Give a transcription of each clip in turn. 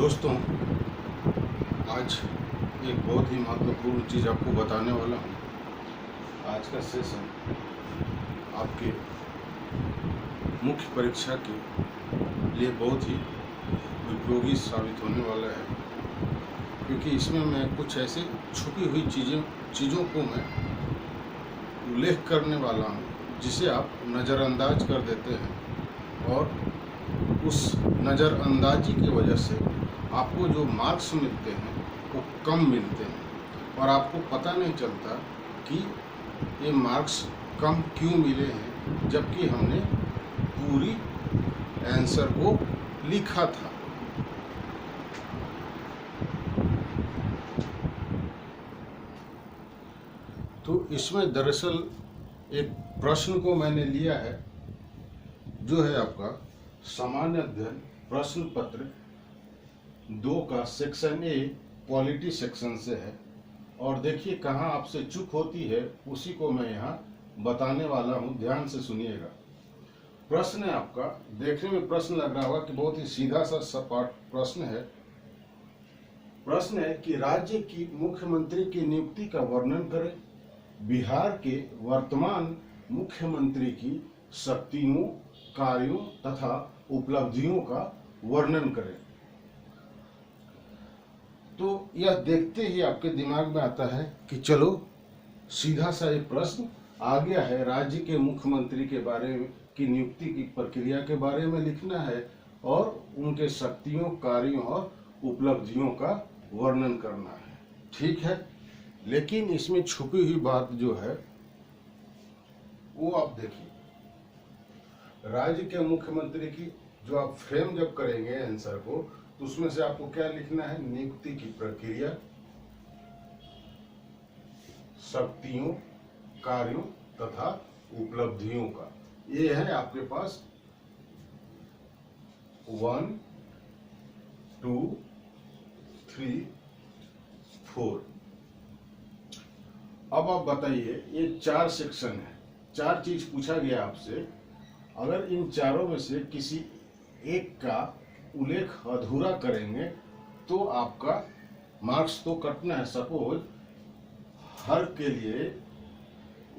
दोस्तों, आज एक बहुत ही महत्वपूर्ण चीज़ आपको बताने वाला हूँ। आज का सेशन आपके मुख्य परीक्षा के लिए बहुत ही उपयोगी साबित होने वाला है, क्योंकि इसमें मैं कुछ ऐसे छुपी हुई चीज़ों को मैं उल्लेख करने वाला हूँ जिसे आप नज़रअंदाज कर देते हैं, और उस नज़रअंदाजी की वजह से आपको जो मार्क्स मिलते हैं वो कम मिलते हैं, और आपको पता नहीं चलता कि ये मार्क्स कम क्यों मिले हैं, जबकि हमने पूरी आंसर को लिखा था। तो इसमें दरअसल एक प्रश्न को मैंने लिया है, जो है आपका सामान्य अध्ययन प्रश्न पत्र 2 का सेक्शन ए पॉलिटी सेक्शन से है। और देखिए कहाँ आपसे चूक होती है, उसी को मैं यहाँ बताने वाला हूँ। ध्यान से सुनिएगा। प्रश्न है आपका, देखने में प्रश्न लग रहा होगा कि बहुत ही सीधा सा सपाट प्रश्न है। प्रश्न है कि राज्य की मुख्यमंत्री की नियुक्ति का वर्णन करें। बिहार के वर्तमान मुख्यमंत्री की शक्तियों, कार्यों तथा उपलब्धियों का वर्णन करें। तो यह देखते ही आपके दिमाग में आता है कि चलो सीधा सा एक प्रश्न आ गया है, राज्य के मुख्यमंत्री के बारे में की नियुक्ति की प्रक्रिया के बारे में लिखना है और उनके शक्तियों, कार्यों और उपलब्धियों का वर्णन करना है। ठीक है, लेकिन इसमें छुपी हुई बात जो है वो आप देखिए। राज्य के मुख्यमंत्री की जो आप फ्रेम जब करेंगे आंसर को, तो उसमें से आपको क्या लिखना है? नियुक्ति की प्रक्रिया, शक्तियों, कार्यों तथा उपलब्धियों का। ये है आपके पास 1, 2, 3, 4। अब आप बताइए, ये 4 सेक्शन है, 4 चीज पूछा गया आपसे। अगर इन चारों में से किसी एक का उल्लेख अधूरा करेंगे तो आपका मार्क्स तो कटना है। सपोज हर के लिए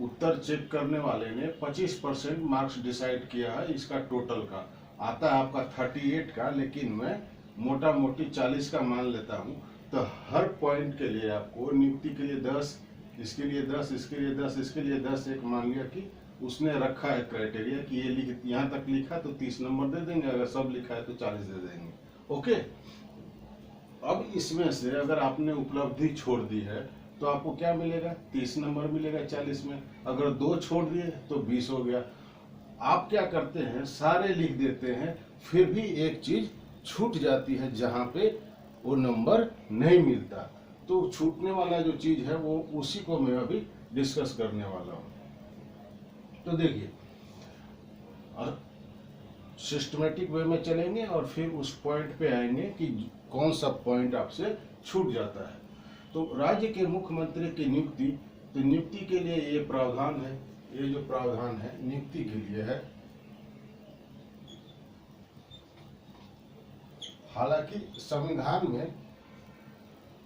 उत्तर चेक करने वाले ने 25% मार्क्स डिसाइड किया है, इसका टोटल का आता है आपका 38 का, लेकिन मैं मोटा मोटी 40 का मान लेता हूं। तो हर पॉइंट के लिए आपको नियुक्ति के लिए 10, इसके लिए 10, इसके लिए 10, इसके लिए 10, एक मान लिया कि उसने रखा है क्राइटेरिया कि ये यहाँ तक लिखा तो 30 नंबर दे देंगे, अगर सब लिखा है तो 40 दे देंगे। ओके, अब इसमें से अगर आपने उपलब्धि छोड़ दी है तो आपको क्या मिलेगा? 30 नंबर मिलेगा 40 में। अगर 2 छोड़ दिए तो 20 हो गया। आप क्या करते हैं, सारे लिख देते हैं, फिर भी एक चीज छूट जाती है जहां पे वो नंबर नहीं मिलता। तो छूटने वाला जो चीज है वो उसी को मैं अभी डिस्कस करने वाला हूं। तो देखिए, सिस्टमेटिक वे में चलेंगे और फिर उस पॉइंट पे आएंगे कि कौन सा पॉइंट आपसे छूट जाता है। तो राज्य के मुख्यमंत्री की नियुक्ति, तो नियुक्ति के लिए ये प्रावधान है, ये जो प्रावधान है नियुक्ति के लिए है। हालांकि संविधान में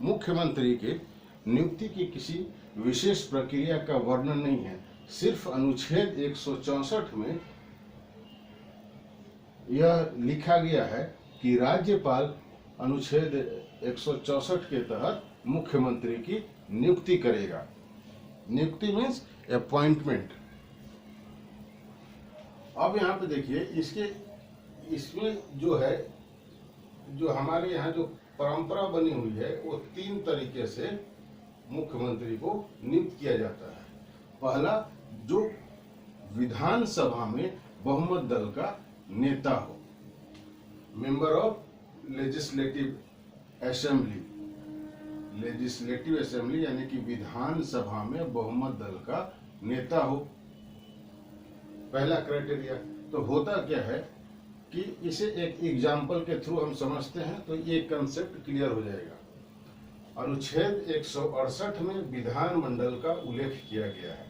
मुख्यमंत्री के नियुक्ति की किसी विशेष प्रक्रिया का वर्णन नहीं है। सिर्फ अनुच्छेद 164 में यह लिखा गया है कि राज्यपाल अनुच्छेद 164 के तहत मुख्यमंत्री की नियुक्ति करेगा। नियुक्ति मीन्स अपॉइंटमेंट। अब यहाँ पे देखिए, इसमें जो है, जो हमारे यहाँ जो परंपरा बनी हुई है वो 3 तरीके से मुख्यमंत्री को नियुक्त किया जाता है। पहला, जो विधानसभा में बहुमत दल का नेता हो, member of legislative assembly. Legislative assembly यानी कि विधानसभा में बहुमत दल का नेता हो, पहला क्राइटेरिया। तो होता क्या है कि इसे एक एग्जाम्पल के थ्रू हम समझते हैं तो ये कंसेप्ट क्लियर हो जाएगा। अनुच्छेद 168 में विधानमंडल का उल्लेख किया गया है,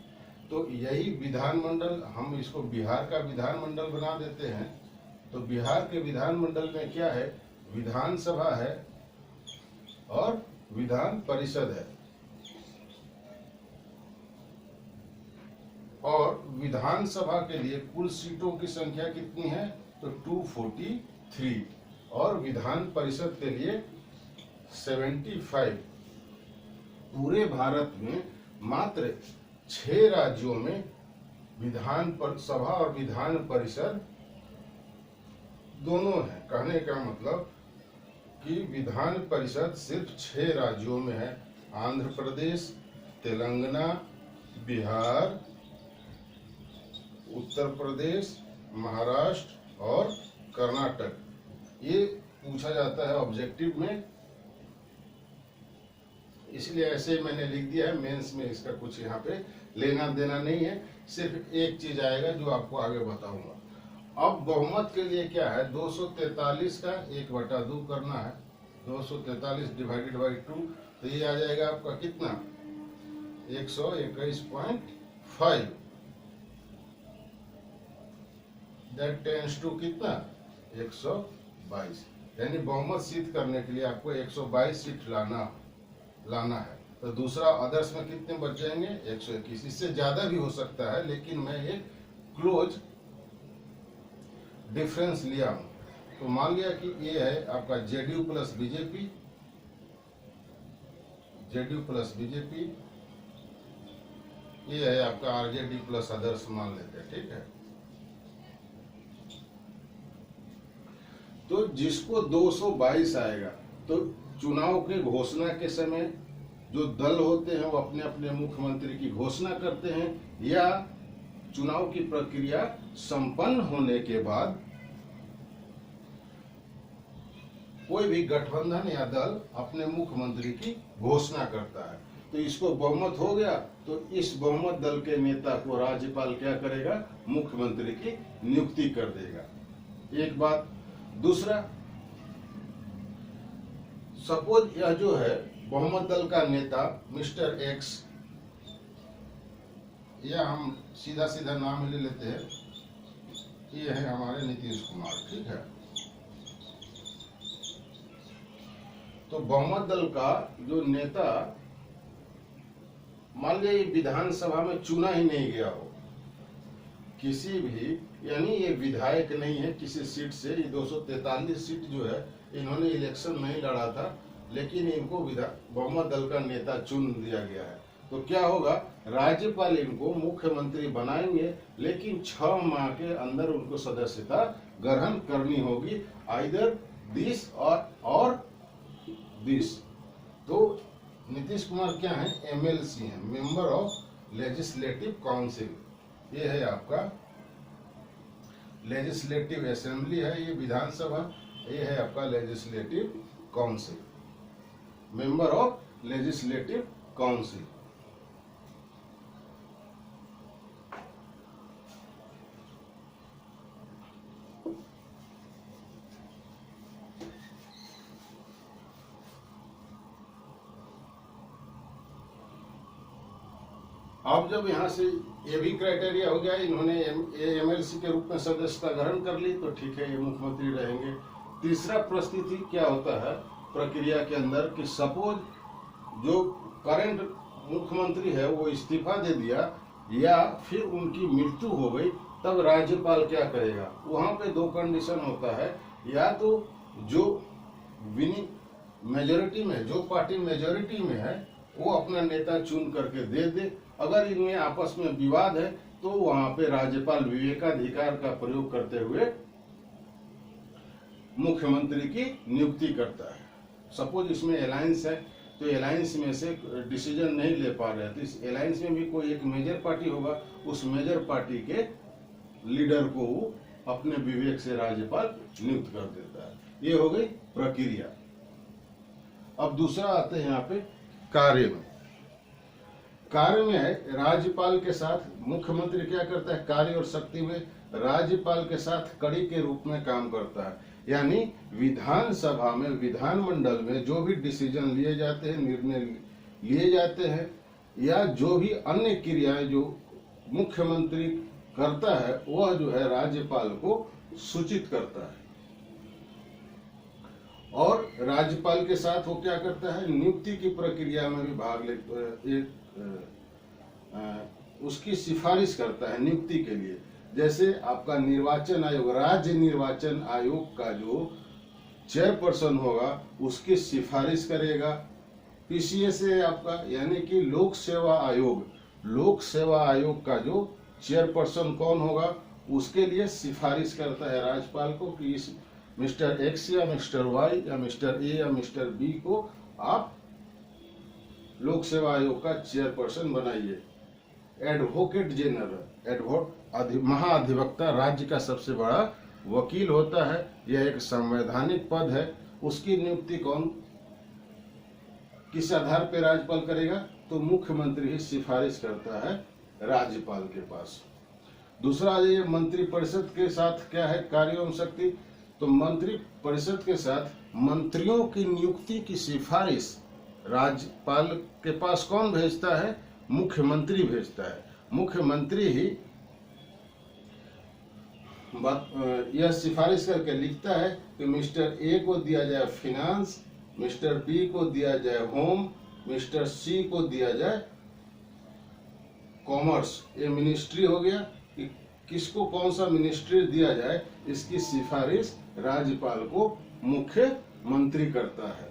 तो यही विधानमंडल, हम इसको बिहार का विधानमंडल बना देते हैं। तो बिहार के विधानमंडल में क्या है, विधानसभा है और विधान परिषद है। और विधानसभा के लिए कुल सीटों की संख्या कितनी है, तो 243, और विधान परिषद के लिए 75। पूरे भारत में मात्र 6 राज्यों में विधान सभा और विधान परिषद दोनों है। कहने का मतलब कि विधान परिषद सिर्फ 6 राज्यों में है, आंध्र प्रदेश, तेलंगाना, बिहार, उत्तर प्रदेश, महाराष्ट्र और कर्नाटक। ये पूछा जाता है ऑब्जेक्टिव में, इसलिए ऐसे मैंने लिख दिया है। मेंस में इसका कुछ यहाँ पे लेना देना नहीं है, सिर्फ एक चीज आएगा जो आपको आगे बताऊंगा। अब बहुमत के लिए क्या है, 243 का 1/2 करना है, 243 डिवाइडेड बाई 2, तो ये आ जाएगा आपका कितना, 121.5। दैट टेंस टू कितना, 122। यानी बहुमत सिद्ध करने के लिए आपको 122 सीट लाना है। तो दूसरा अदर्स में कितने बच जाएंगे, 121। इससे ज्यादा भी हो सकता है, लेकिन मैं एक क्लोज डिफरेंस लिया हूं। तो मान लिया कि ये है आपका JDU plus BJP, JDU plus BJP, ये है आपका आरजेडी प्लस अदर्स मान लेते हैं, ठीक है। तो जिसको 222 आएगा, तो चुनाव के घोषणा के समय जो दल होते हैं वो अपने अपने मुख्यमंत्री की घोषणा करते हैं, या चुनाव की प्रक्रिया संपन्न होने के बाद कोई भी गठबंधन या दल अपने मुख्यमंत्री की घोषणा करता है। तो इसको बहुमत हो गया, तो इस बहुमत दल के नेता को राज्यपाल क्या करेगा, मुख्यमंत्री की नियुक्ति कर देगा। एक बात। दूसरा, सपोज यह जो है बहुमत दल का नेता मिस्टर एक्स, या हम सीधा सीधा नाम ले लेते हैं, ये है हमारे नीतीश कुमार, ठीक है। तो बहुमत दल का जो नेता, मान लिया ये विधानसभा में चुना ही नहीं गया हो किसी भी, यानी ये विधायक नहीं है किसी सीट से, ये 243 सीट जो है इन्होंने इलेक्शन नहीं लड़ा था, लेकिन इनको बहुमत दल का नेता चुन दिया गया है। तो क्या होगा, राज्यपाल इनको मुख्यमंत्री बनाएंगे, लेकिन 6 माह के अंदर उनको सदस्यता ग्रहण करनी होगी, आइदर 20 और 20। तो नीतीश कुमार क्या है, एमएलसी है, मेंबर ऑफ लेजिस्लेटिव काउंसिल। ये है आपका लेजिस्लेटिव असेंबली है, ये विधानसभा, ये है आपका legislative council, member of legislative council. अब जब यहाँ से ये भी क्राइटेरिया हो गया, इन्होंने एमएलसी के रूप में सदस्यता ग्रहण कर ली, तो ठीक है, ये मुख्यमंत्री रहेंगे। तीसरा परिस्थिति क्या होता है प्रक्रिया के अंदर, कि सपोज जो करंट मुख्यमंत्री है वो इस्तीफा दे दिया या फिर उनकी मृत्यु हो गई, तब राज्यपाल क्या करेगा। वहां पे 2 कंडीशन होता है, या तो जो मेजोरिटी में, जो पार्टी मेजोरिटी में है वो अपना नेता चुन करके दे दे, अगर इनमें आपस में विवाद है तो वहां पे राज्यपाल विवेकाधिकार का प्रयोग करते हुए मुख्यमंत्री की नियुक्ति करता है। सपोज इसमें अलायंस है, तो अलायंस में से डिसीजन नहीं ले पा रहे, तो इस अलायंस में भी कोई एक मेजर पार्टी होगा, उस मेजर पार्टी के लीडर को वो अपने विवेक से राज्यपाल नियुक्त कर देता है। ये हो गई प्रक्रिया। अब दूसरा आते हैं यहाँ पे कार्य में। कार्य में है राज्यपाल के साथ मुख्यमंत्री क्या करता है, कार्य और शक्ति में राज्यपाल के साथ कड़ी के रूप में काम करता है। यानी विधानसभा में, विधानमंडल में जो भी डिसीजन लिए जाते हैं, निर्णय लिए जाते हैं, या जो भी अन्य क्रियाएं जो मुख्यमंत्री करता है, वह जो है राज्यपाल को सूचित करता है। और राज्यपाल के साथ वो क्या करता है, नियुक्ति की प्रक्रिया में भी भाग ले उसकी सिफारिश करता है नियुक्ति के लिए। जैसे आपका निर्वाचन आयोग, राज्य निर्वाचन आयोग का जो चेयरपर्सन होगा उसकी सिफारिश करेगा। पीसीएस है आपका, यानी कि लोक सेवा आयोग, लोक सेवा आयोग का जो चेयरपर्सन कौन होगा उसके लिए सिफारिश करता है राज्यपाल को कि इस मिस्टर एक्स या मिस्टर वाई या मिस्टर ए या मिस्टर बी को आप लोक सेवा आयोग का चेयरपर्सन बनाइए। एडवोकेट जनरल, महाअधिवक्ता राज्य का सबसे बड़ा वकील होता है, यह एक संवैधानिक पद है। उसकी नियुक्ति कौन, किस आधार पर राज्यपाल करेगा, तो मुख्यमंत्री ही सिफारिश करता है राज्यपाल के पास। दूसरा, ये मंत्री परिषद के साथ क्या है कार्य एवं शक्ति, तो मंत्री परिषद के साथ मंत्रियों की नियुक्ति की सिफारिश राज्यपाल के पास कौन भेजता है, मुख्यमंत्री भेजता है। मुख्यमंत्री ही यह सिफारिश करके लिखता है कि मिस्टर ए को दिया जाए फिनांस, मिस्टर बी को दिया जाए होम, मिस्टर सी को दिया जाए कॉमर्स। ये मिनिस्ट्री हो गया कि किसको कौन सा मिनिस्ट्री दिया जाए, इसकी सिफारिश राज्यपाल को मुख्यमंत्री करता है।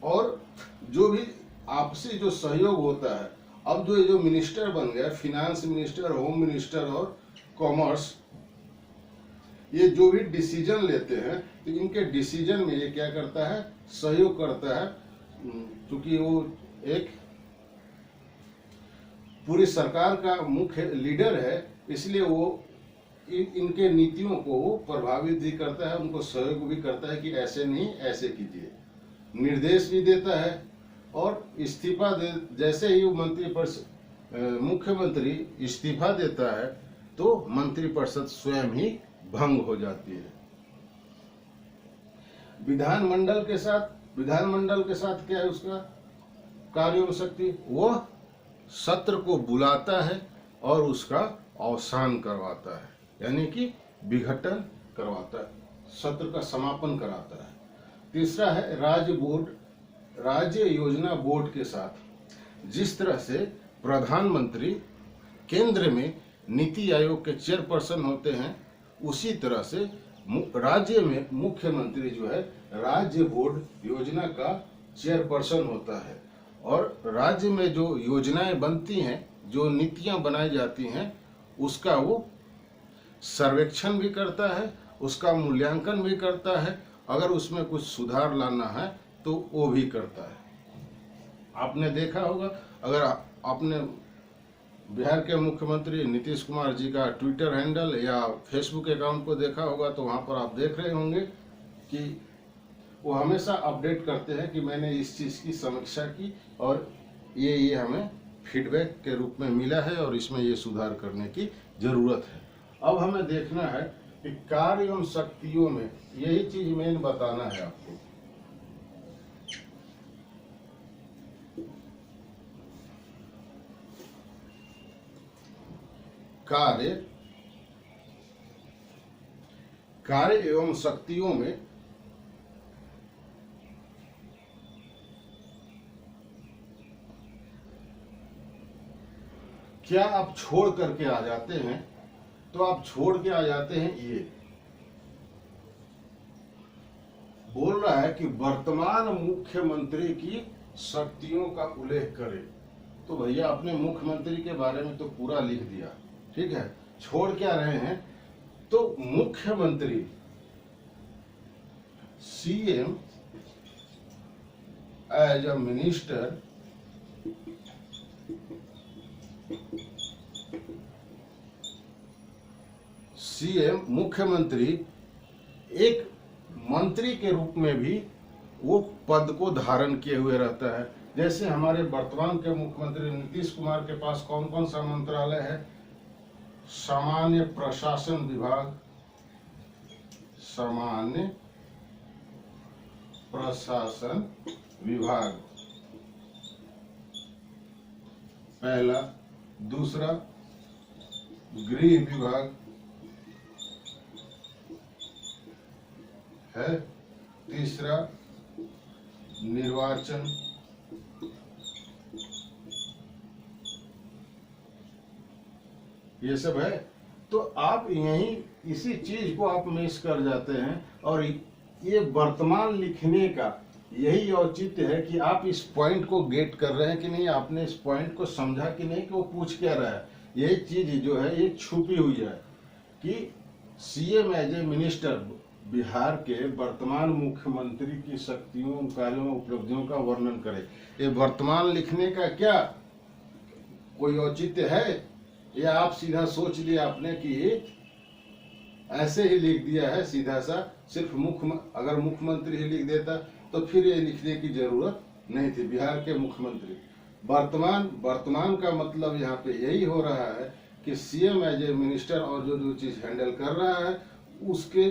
और जो भी आपसी जो सहयोग होता है, अब जो मिनिस्टर बन गया, फिनांस मिनिस्टर, होम मिनिस्टर और कॉमर्स, ये जो भी डिसीजन लेते हैं तो इनके डिसीजन में ये क्या करता है, सहयोग करता है। क्योंकि वो एक पूरी सरकार का मुख्य लीडर है, इसलिए वो इनके नीतियों को वो प्रभावित भी करता है, उनको सहयोग भी करता है कि ऐसे नहीं ऐसे कीजिए, निर्देश भी देता है। और इस्तीफा दे, जैसे ही वो मुख्यमंत्री इस्तीफा देता है तो मंत्रिपरिषद स्वयं ही भंग हो जाती है। विधानमंडल के साथ क्या है उसका कार्य एवं शक्ति, वो सत्र को बुलाता है और उसका अवसान करवाता है, यानी कि विघटन करवाता है, सत्र का समापन कराता है। तीसरा है राज्य योजना बोर्ड के साथ। जिस तरह से प्रधानमंत्री केंद्र में नीति आयोग के चेयरपर्सन होते हैं, उसी तरह से राज्य में मुख्यमंत्री जो है राज्य बोर्ड योजना का चेयरपर्सन होता है। और राज्य में जो योजनाएं बनती हैं, जो नीतियां बनाई जाती हैं, उसका वो सर्वेक्षण भी करता है, उसका मूल्यांकन भी करता है, अगर उसमें कुछ सुधार लाना है तो वो भी करता है। आपने देखा होगा, अगर आपने बिहार के मुख्यमंत्री नीतीश कुमार जी का ट्विटर हैंडल या फेसबुक अकाउंट को देखा होगा तो वहां पर आप देख रहे होंगे कि वो हमेशा अपडेट करते हैं कि मैंने इस चीज की समीक्षा की और ये हमें फीडबैक के रूप में मिला है और इसमें ये सुधार करने की जरूरत है। अब हमें देखना है कि कार्य एवं शक्तियों में यही चीज मेन बताना है आपको। कार्य एवं शक्तियों में क्या आप छोड़ करके आ जाते हैं, तो आप छोड़ के आ जाते हैं, ये बोल रहा है कि वर्तमान मुख्यमंत्री की शक्तियों का उल्लेख करें। तो भैया अपने मुख्यमंत्री के बारे में तो पूरा लिख दिया, ठीक है, छोड़ क्या रहे हैं, तो मुख्यमंत्री CM as a minister CM मुख्यमंत्री एक मंत्री के रूप में भी वो पद को धारण किए हुए रहता है। जैसे हमारे वर्तमान के मुख्यमंत्री नीतीश कुमार के पास कौन कौन सा मंत्रालय है, सामान्य प्रशासन विभाग, सामान्य प्रशासन विभाग पहला, दूसरा गृह विभाग है, तीसरा निर्वाचन, ये सब है। तो आप यही इसी चीज को आप मिस कर जाते हैं, और ये वर्तमान लिखने का यही औचित्य है कि आप इस पॉइंट को गेट कर रहे हैं कि नहीं, आपने इस पॉइंट को समझा कि नहीं कि वो पूछ क्या रहा है। यही चीज जो है ये छुपी हुई है कि CM as a minister Bihar के वर्तमान मुख्यमंत्री की शक्तियों, कार्यों, उपलब्धियों का वर्णन करे। ये वर्तमान लिखने का क्या कोई औचित्य है, या आप सीधा सोच लिया आपने कि ऐसे ही लिख दिया है सीधा सा, सिर्फ अगर मुख्यमंत्री ही लिख देता तो फिर ये लिखने की जरूरत नहीं थी, बिहार के मुख्यमंत्री। वर्तमान का मतलब यहाँ पे यही हो रहा है कि सीएम एज ए मिनिस्टर और जो जो चीज हैंडल कर रहा है उसके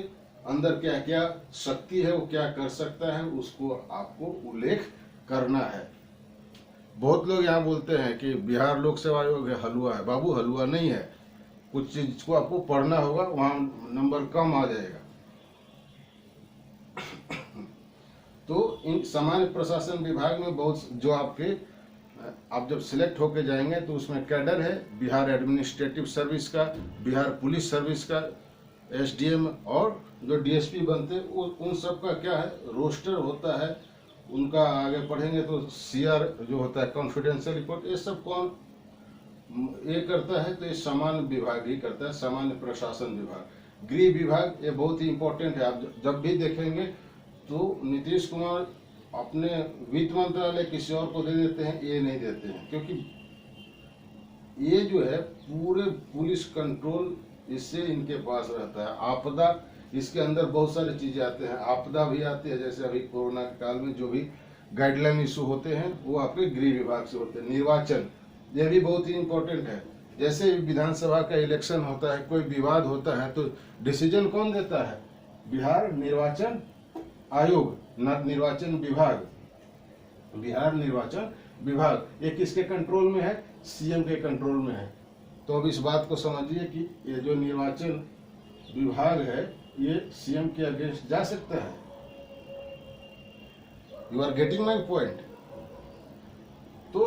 अंदर क्या क्या शक्ति है, वो क्या कर सकता है, उसको आपको उल्लेख करना है। बहुत लोग यहाँ बोलते हैं कि बिहार लोक सेवा आयोग है, हलवा है। बाबू हलवा नहीं है, कुछ चीज को आपको पढ़ना होगा, वहां नंबर कम आ जाएगा। तो इन सामान्य प्रशासन विभाग में बहुत जो आप जब सिलेक्ट होके जाएंगे तो उसमें कैडर है, बिहार एडमिनिस्ट्रेटिव सर्विस का, बिहार पुलिस सर्विस का, एसडीएम, और जो डीएसपी बनते हैं उन सब का क्या है, रोस्टर होता है उनका। आगे पढ़ेंगे तो सीआर जो होता है, कॉन्फिडेंशियल रिपोर्ट, ये सब कौन ये करता है, तो ये सामान्य विभाग ही करता है, सामान्य प्रशासन विभाग। गृह विभाग ये बहुत ही इंपॉर्टेंट है। आप जब भी देखेंगे तो नीतीश कुमार अपने वित्त मंत्रालय किसी और को दे देते हैं, ये नहीं देते हैं, क्योंकि ये जो है पूरे पुलिस कंट्रोल इससे इनके पास रहता है। आपदा, इसके अंदर बहुत सारी चीजें आते हैं, आपदा भी आती है, जैसे अभी कोरोना के काल में जो भी गाइडलाइन इशू होते हैं वो आपके गृह विभाग से होते हैं। निर्वाचन, यह भी बहुत ही इंपॉर्टेंट है। जैसे विधानसभा का इलेक्शन होता है, कोई विवाद होता है, तो डिसीजन कौन देता है, बिहार निर्वाचन आयोग, निर्वाचन विभाग, बिहार निर्वाचन विभाग। ये किसके कंट्रोल में है, सीएम के कंट्रोल में है। तो अब इस बात को समझिए कि ये जो निर्वाचन विभाग है ये सीएम के अगेंस्ट जा सकता है। You are getting my point. तो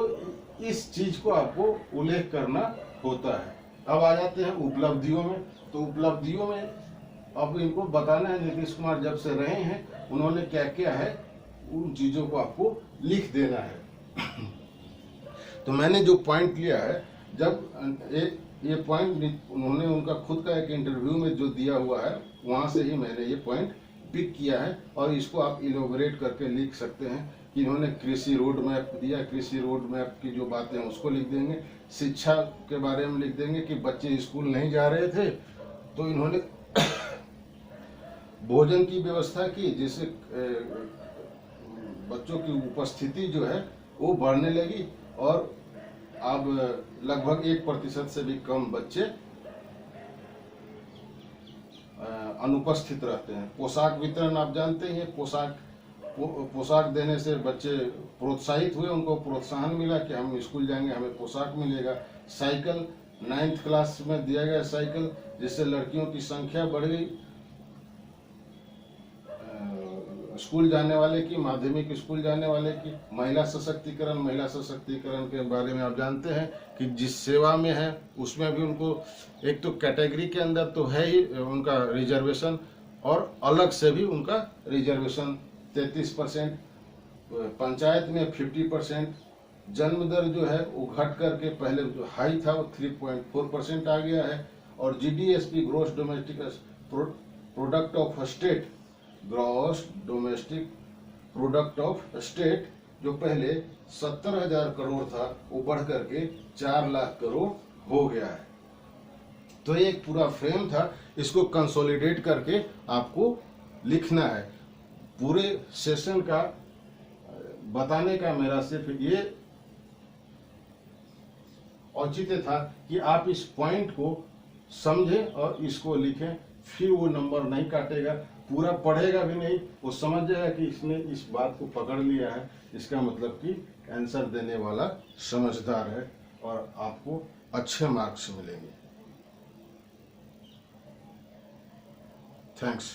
इस चीज को आपको उल्लेख करना होता है। अब आ जाते हैं उपलब्धियों में। तो उपलब्धियों में अब इनको बताना है, नीतीश कुमार जब से रहे हैं उन्होंने क्या क्या है, उन चीजों को आपको लिख देना है। तो मैंने जो पॉइंट लिया है, जब ये पॉइंट उन्होंने उनका खुद का एक इंटरव्यू में जो दिया हुआ है वहां से ही मैंने ये पॉइंट पिक किया है, और इसको आप इलोबरेट करके लिख सकते हैं कि इन्होंने कृषि रोड मैप दिया, कृषि रोड मैप की जो बातें हैं उसको लिख देंगे। शिक्षा के बारे में लिख देंगे कि बच्चे स्कूल नहीं जा रहे थे तो इन्होंने भोजन की व्यवस्था की, जिससे बच्चों की उपस्थिति जो है वो बढ़ने लगी, और अब लगभग 1% से भी कम बच्चे अनुपस्थित रहते हैं। पोशाक वितरण आप जानते हैं, पोशाक देने से बच्चे प्रोत्साहित हुए, उनको प्रोत्साहन मिला कि हम स्कूल जाएंगे, हमें पोशाक मिलेगा। साइकिल 9th क्लास में दिया गया साइकिल, जिससे लड़कियों की संख्या बढ़ गई स्कूल जाने वाले की, माध्यमिक स्कूल जाने वाले की। महिला सशक्तिकरण के बारे में आप जानते हैं कि जिस सेवा में है उसमें भी उनको एक तो कैटेगरी के अंदर तो है ही उनका रिजर्वेशन, और अलग से भी उनका रिजर्वेशन 33%, पंचायत में 50%। जन्म दर जो है वो घट करके पहले जो हाई था वो 3.4% आ गया है। और GDSP, gross domestic product of state, gross domestic product of state, जो पहले 70,000 करोड़ था वो बढ़ करके 4 लाख करोड़ हो गया है। तो ये एक पूरा फ्रेम था, इसको कंसोलिडेट करके आपको लिखना है। पूरे सेशन का बताने का मेरा सिर्फ ये औचित्य था कि आप इस पॉइंट को समझें और इसको लिखें, फिर वो नंबर नहीं काटेगा, पूरा पढ़ेगा भी नहीं, वो समझ जाएगा कि इसने इस बात को पकड़ लिया है, इसका मतलब कि आंसर देने वाला समझदार है, और आपको अच्छे मार्क्स मिलेंगे। थैंक्स।